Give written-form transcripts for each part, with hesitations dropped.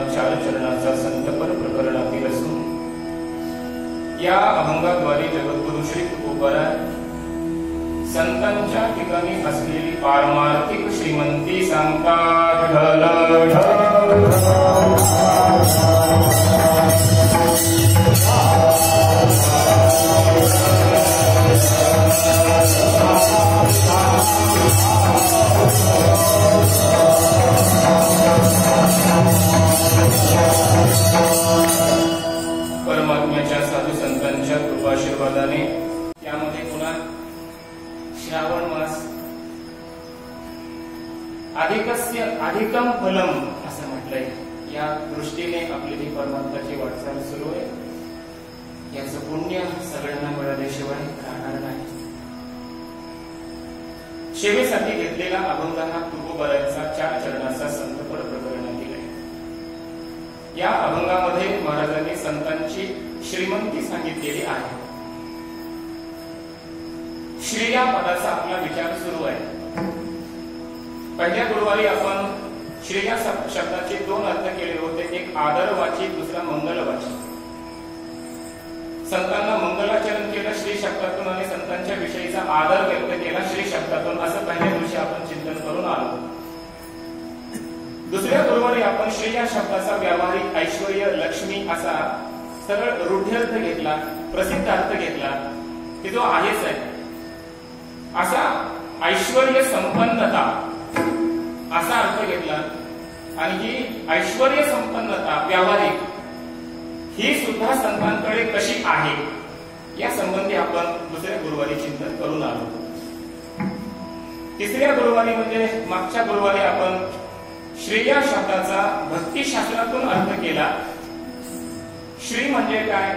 चार चरणाचा संतपर प्रकरणातील असून या अभंगाद्वारे जगद्गुरु श्री तुकोबाराय संतांच्या ठिकाणी असलेली पारमार्थिक श्रीमंती सांगतात. परमात्म्याच्या साधू संतांच्या कृपाशीर्वादाने त्यामध्ये पुन्हा श्रावण मास अधिकम फलम असं म्हटलंय. या दृष्टीने आपली ही परमात्म्याची वाटचाल सुरू आहे. याचं पुण्य सगळ्यांना मिळाल्याशिवाय राहणार नाही. सेवेसाठी घेतलेला अभंग हा तुकोबारायांचा चार चरणाचा संतपद प्रकरणातील आहे. या अभंगामध्ये महाराजांनी संतांची श्रीमंती सांगितलेली आहे. श्री या पदाचा आपला विचार सुरू आहे. पहिल्या गुरुवारी आपण श्री या शब्दाचे दोन अर्थ केले होते. एक आदरवाची, दुसरा मंगलवाची. संतांना मंगलाचरण केलं श्री शब्दातून आणि संतांच्या विषयीचा आदर व्यक्त केला श्री शब्दातून, असं पहिल्या दिवशी आपण चिंतन करून आलो. दुसऱ्या गुरुवारी आपण श्री या शब्दाचा व्यावहारिक ऐश्वर्य, लक्ष्मी असा सरळ रूढ्यर्थ घेतला, प्रसिद्ध अर्थ घेतला की जो आहेच आहे असा ऐश्वर्य संपन्नता असा अर्थ घेतला. आणि ही ऐश्वर्य संपन्नता व्यावहारिक ही सुद्धा संतांकडे कशी आहे या संबंधी आपण दुसऱ्या गुरुवारी चिंतन करून आलो. तिसऱ्या गुरुवारी म्हणजे मागच्या गुरुवारी आपण श्री या शब्दाचा भक्तिशास्त्रातून अर्थ केला. श्री म्हणजे काय?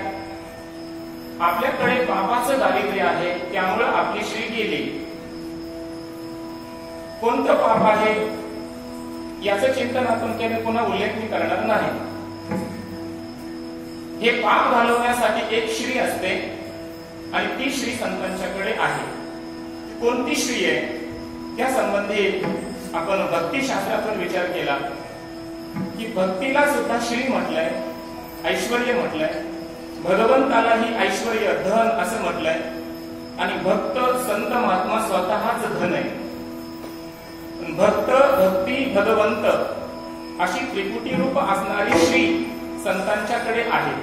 आपल्याकडे पापाचं दारिद्र्य आहे, त्यामुळे आपली श्री गेली. कोणतं पाप आहे याचं चिंतन आपण केलं, पुन्हा उल्लेख मी करणार नाही. हे पाप घालवण्यासाठी एक श्री असते आणि ती श्री संतांच्याकडे आहे. कोणती श्री आहे त्या संबंधी आपण भक्तिशास्त्रातून विचार केला की भक्तीला सुद्धा श्री म्हटलंय, ऐश्वर्य म्हटलंय. भगवंतालाही ऐश्वर्य, धन असं म्हटलंय. आणि भक्त, संत, महात्मा स्वतःच धन आहे. भक्त, भक्ती, भगवंत अशी त्रिपुटी रूप असणारी श्री संतांच्याकडे आहे.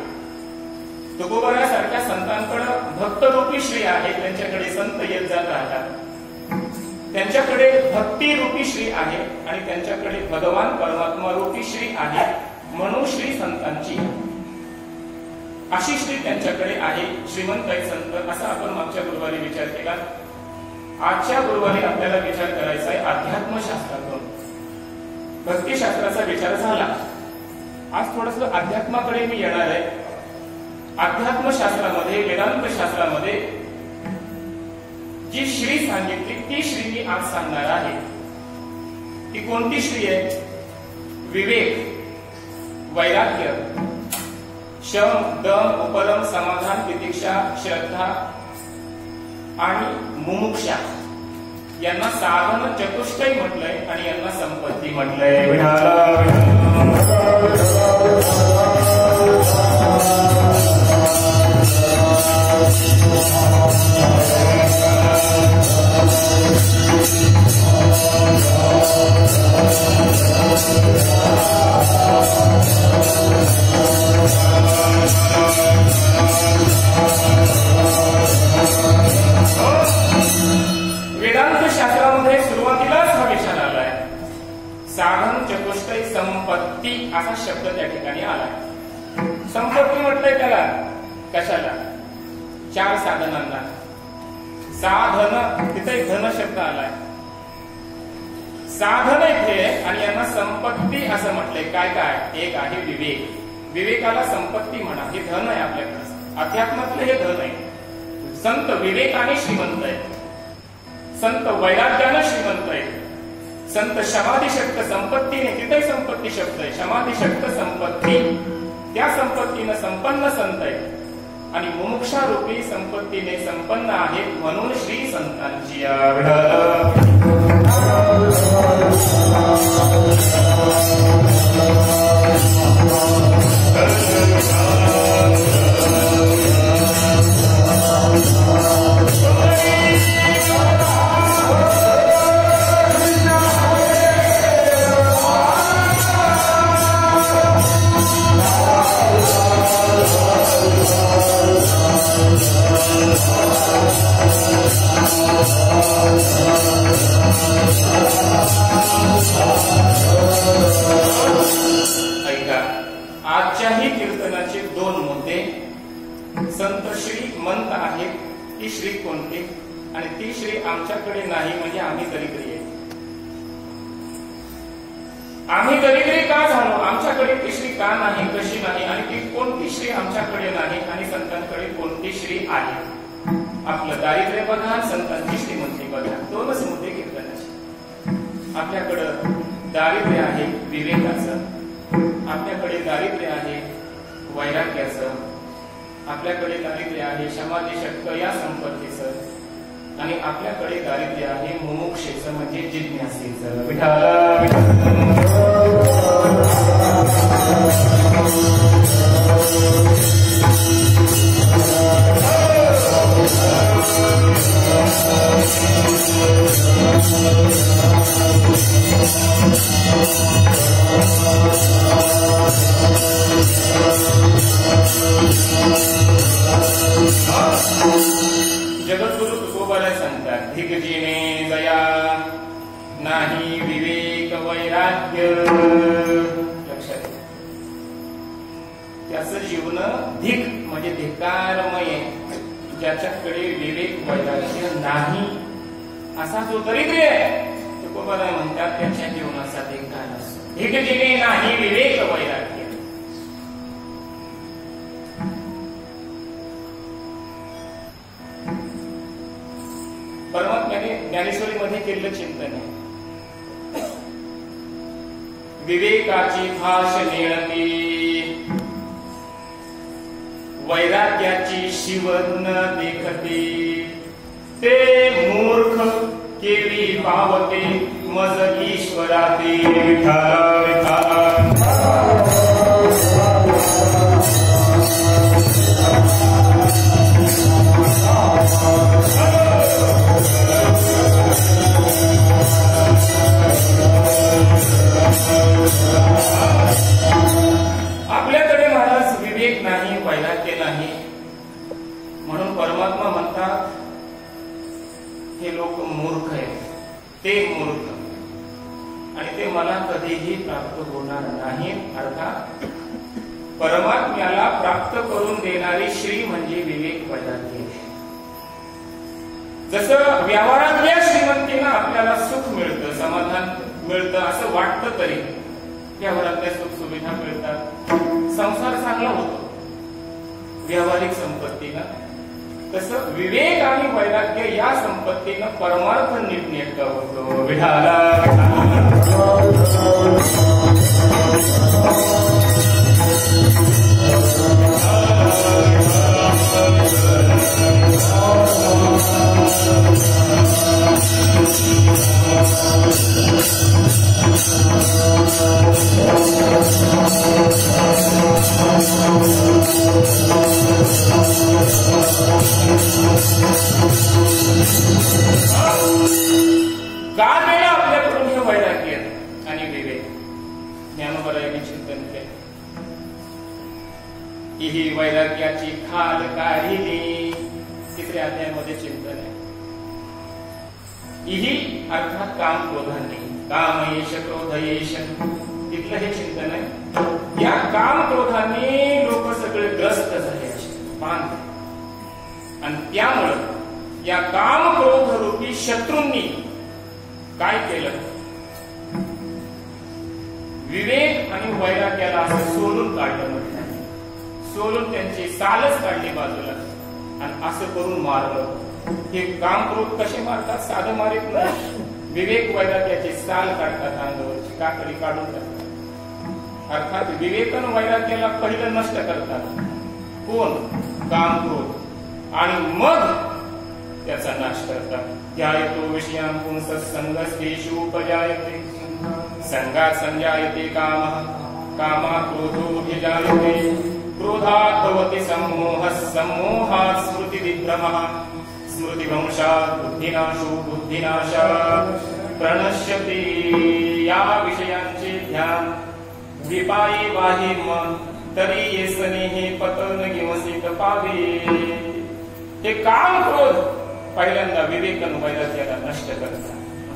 तुकोबारासारख्या संतांकडे भक्तरूपी श्री आहे, त्यांच्याकडे संत येत जात राहतात. त्यांच्याकडे भक्ती रूपी श्री आहे आणि त्यांच्याकडे भगवान परमात्मा रूपी श्री आहे. म्हणून श्री संतांची अशी श्री त्यांच्याकडे आहे. श्रीमंत संत असा आपण मागच्या गुरुवारी विचार केला. आजच्या गुरुवारी आपल्याला विचार करायचा आहे अध्यात्मशास्त्रातून. भक्तिशास्त्राचा विचार झाला, आज थोडस अध्यात्माकडे मी येणार आहे. अध्यात्मशास्त्रामध्ये, वेदांत शास्त्रामध्ये जी श्री सांगितली ती श्री मी आज सांगणार आहे. ती कोणती श्री आहे? विवेक, वैराग्य, शम, दम, उपरम, समाधान, तितिक्षा, श्रद्धा आणि मुमुक्षा यांना साधन चतुष्टय म्हटलंय आणि यांना संपत्ती म्हटलंय. वेदांत शास्त्रामध्ये सुरुवातीलाच हा विचार आलाय. साधन चतुष्टय संपत्ती असा शब्द त्या ठिकाणी आलाय. संपत्ती म्हटलंय त्याला कशाला? चार साधनांना. साधन तिथे धन शब्द आलाय. साधन इथे आणि यांना संपत्ती असं म्हटलंय. काय काय? एक आहे विवेक. विवेकाला संपत्ती म्हणा. हे धन आहे आपल्याकडे. अध्यात्मातलं हे धन आहे. संत विवेकाने श्रीमंत आहे. संत वैराग्याने श्रीमंत आहे. संत समाधिशक्त संपत्तीने, तिथे संपत्ती शब्द आहे. समाधिशक्त संपत्ती, त्या संपत्तीने संपन्न संत आहे. आणि मुमुक्षारूपी संपत्तीने संपन्न आहे. म्हणून श्री संतांची विठ्ठल मध्ये संत श्रीमंत आहेत. ती श्री कोणती? आणि ती श्री आमच्याकडे नाही म्हणजे आम्ही दरिद्री आहे. आम्ही दरिद्री का झालो? आमच्याकडे ती श्री का नाही, कशी नाही, आणि ती कोणती श्री आमच्याकडे नाही आणि संतांकडे कोणती श्री आहे? आपलं दारिद्र्य बघा, संतांची श्रीमंती बघा. दोनच मुद्दे कीर्तनाचे. आपल्याकडं दारिद्र्य आहे विवेकाचं, आपल्याकडे दारिद्र्य आहे वैराग्याचं, आपल्याकडे दारिद्र्य आहे समाधी षटक या संपत्तीचं, आणि आपल्याकडे दारिद्र्य आहे मुमुक्षेचं म्हणजे जिज्ञासेचं. जगद्गुरु तुकोबाला सांगतात, धिगजिने दया नाही विवेक वैराग्य. लक्षात घ्या, त्याचं जीवन धिक म्हणजे धिक्कारमय, ज्याच्याकडे विवेक वैराग्य नाही असा जो दरिद्री आहे, तुकोबाला म्हणतात त्याच्या जीवनाचा धिक्कार असतो. धिगजिने नाही विवेक वैराग्य. परमात्म्याने ज्ञानेश्वरीमध्ये केलेलं चिंतन आहे, विवेकाची भाष नेणती, वैराग्याची शिवन देखते, ते मूर्ख केवी पावते मज ईश्वराती. विठाला विठाला. आपल्याकडे महाराज विवेक नाही, वैराग्य नाही, म्हणून परमात्मा म्हणतात हे लोक मूर्ख आहेत, ते मूर्ख, आणि ते मला कधीही प्राप्त होणार नाही. अर्थात परमात्म्याला प्राप्त करून देणारी श्री म्हणजे विवेक वैराग्य. जसं व्यवहारातल्या श्रीमंतीनं आपल्याला सुख मिळतं, समाधान मिळतं असं वाटतं, तरी व्यवहारातल्या सुख सुविधा मिळतात, संसार चांगला होतो व्यावहारिक संपत्तीनं, तसं विवेक आणि वैराग्य या संपत्तीनं परमार्थ नीटनेटका होतो. विठाला का मिळालं आपल्याकडून हे वैराग्य आणि विवेक? ज्ञानोबरायांनी चिंतन केलं, ही वैराग्याची खाल काढिली. तिसऱ्या अध्यायामध्ये चिंतन आहे. इही अर्थात काम क्रोधांनी, कामयेश क्रोधयेश, तिथलं हे चिंतन आहे. या काम क्रोधांनी लोक सगळे ग्रस्त झाले असते, आणि त्यामुळं या काम क्रोध रूपी शत्रूंनी काय केलं? विवेक आणि वैराग्याला असं सोलून काढलं. म्हटलं सोलून त्यांची सालच काढली बाजूला आणि असं करून मारलं. हे काम क्रोध कसे मारतात? साधं मारित नाही, विवेक वैराग्याची साल काढतात, अंगावरची काकडी काढून टाकतात. अर्थात विवेक आणि वैराग्याला पहिलं नष्ट करतात कोण? काम क्रोध, आणि मग त्याचा नाश करतात. ध्यायतो विषयान् पुंसः संगस्तेषु उपजायते, संगात् संजायते कामः, कामात् क्रोधोऽभिजायते, क्रोधात् भवति सम्मोहः, सम्मोहात् स्मृतिविभ्रमः, स्मृतिभ्रंशात् बुद्धिनाशो, बुद्धिनाशात् प्रणश्यते. या विषयांचे ध्यान विपायी वाही मन, तरी येसने हे पतन गिवसित पावे. हे काम क्रोध पहिल्यांदा विवेक आणि वैराग्याला नष्ट करतात.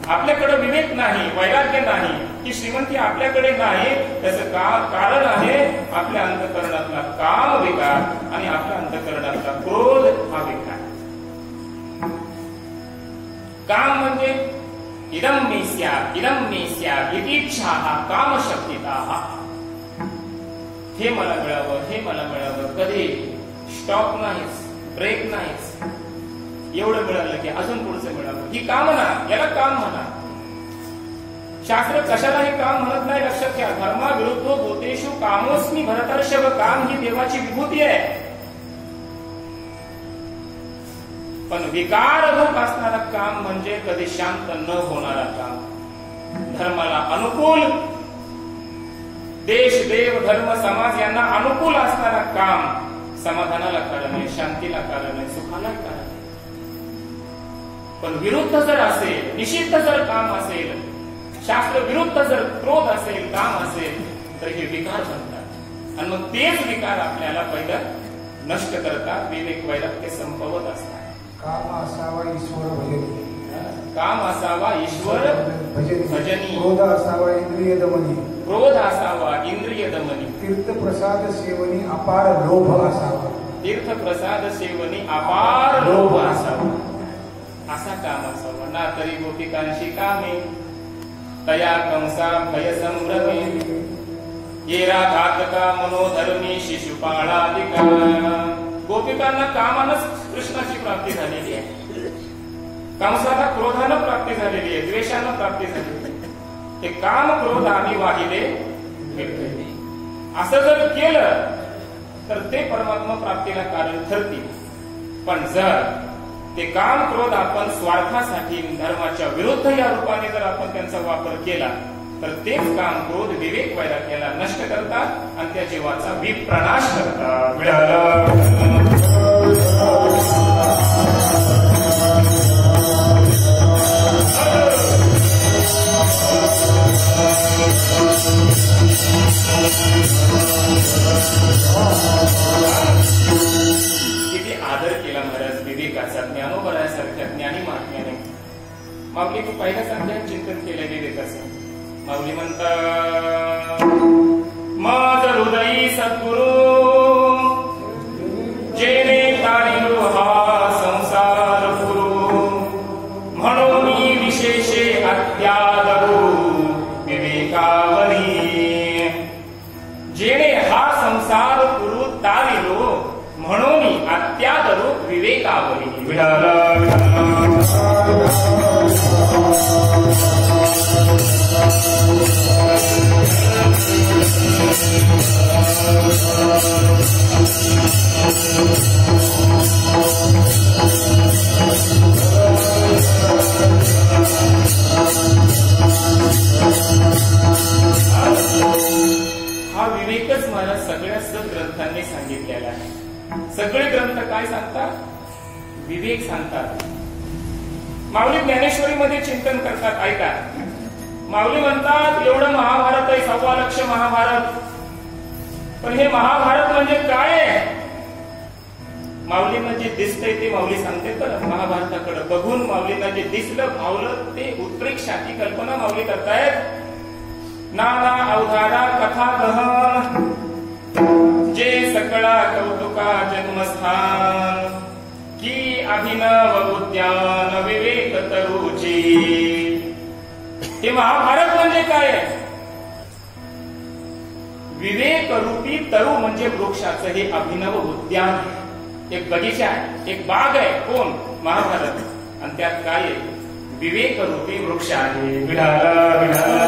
आपल्याकडे विवेक नाही, वैराग्य नाही, की श्रीमंती आपल्याकडे नाही, त्याचं कारण आहे आपल्या अंतःकरणातला काम विकार आणि आपल्या अंतःकरणातला क्रोध हा विकार. काम म्हणजे इदं मे स्यात् इतीच्छाः कामशक्तिताः. हे मला मिळावं, हे मला मिळावं. कधी स्टॉप नाहीच, ब्रेक नाहीच. एवढं मिळालं की अजून पुढचं मिळावं, ही कामना, याला काम म्हणा. शास्त्र कशालाही काम म्हणत नाही, लक्षात घ्या. धर्माविरुद्ध भूतेषु कामोस्मी भरतर्षभ. काम ही देवाची विभूती आहे. पण विकाररूप असणारा काम म्हणजे कधी शांत न होणारा काम. धर्माला अनुकूल, देश देव धर्म समाज यांना अनुकूल असणारा काम समाधानाला कारण आहे, शांतीला कारण आहे, सुखाला कारण आहे. पण विरुद्ध जर असेल, निषिद्ध जर काम असेल, शास्त्र विरुद्ध जर क्रोध असेल, काम असेल, तर हे विकार बनतात. आणि मग तेच विकार आपल्याला पहिलं नष्ट करतात, विवेक वैराग्य संपवत असतात. काम असावा ईश्वर भजनी. काम असावा ईश्वर भजनी. क्रोध असावा इंद्रिय दमनी. क्रोध असावा इंद्रिय दमनी. तीर्थप्रसाद सेवनी अपार लोभ असावा. तीर्थप्रसाद सेवनी अपार लोभ असावा. असा काम असावा. ना तरी गोपिकांशी कामे तया कंसा भय संभ्रमे. येरा घातका मनोधर्मी शिशुपाळादिका. गोपिकांना कामानच कृष्णाची प्राप्ती झालेली आहे. कंसाला क्रोधानं प्राप्ती झालेली आहे, द्वेषानं प्राप्ती झालेली आहे. हे काम क्रोध आम्ही वाहिले भेटले. असं जर केलं तर ते परमात्मा प्राप्तीला कारण ठरतील. पण जर ते काम क्रोध आपण स्वार्थासाठी धर्माच्या विरुद्ध या रूपाने जर आपण त्यांचा वापर केला तर तेच काम क्रोध विवेक वैराग्याला नष्ट करतात आणि त्या जीवाचा विप्रनाश करतात. किती आदर केला महाराज विवेकाचा, ज्ञानोबरासारख्या ज्ञानी महात्म्याने. माऊली तू पहिल्या संध्यात चिंतन केलं विवेकाचं. माऊली म्हणतात, माझ हृदयी सद्गुरु जेणे तारिलो हा संसार गुरु. म्हणून विशेषे अत्यादरू विवेकावरी. जेणे हा संसार गुरु तारिलो म्हणून अत्यादरू विवेकावरी. हा विवेकच मला सगळ्या सद्ग्रंथांनी सांगितलेला आहे. सगळे ग्रंथ काय सांगतात? विवेक सांगतात. माऊली ज्ञानेश्वरीमध्ये चिंतन करतात. ऐका, माऊली म्हणतात एवढं महाभारत आहे, 1.25 लाख महाभारत. पण हे महाभारत म्हणजे काय आहे? माऊलींना जे दिसतंय ते माऊली सांगते. तर महाभारताकडे बघून माऊलींना जे दिसलं भावलं ते उत्प्रेक्षाची कल्पना माऊली करतायत. नाना अवधारा कथा गहन जे सकळा कौतुका जन्मस्थान की अभिनव उद्यान विवेक तरुची. हे महाभारत म्हणजे काय? विवेक रूपी तरू म्हणजे वृक्षाचं हे अभिनव उद्यान आहे. एक बगीचा आहे, एक बाग आहे. कोण? महाभारत. आणि त्यात काय आहे? विवेक रूपी वृक्ष आहे. विढाला विढाला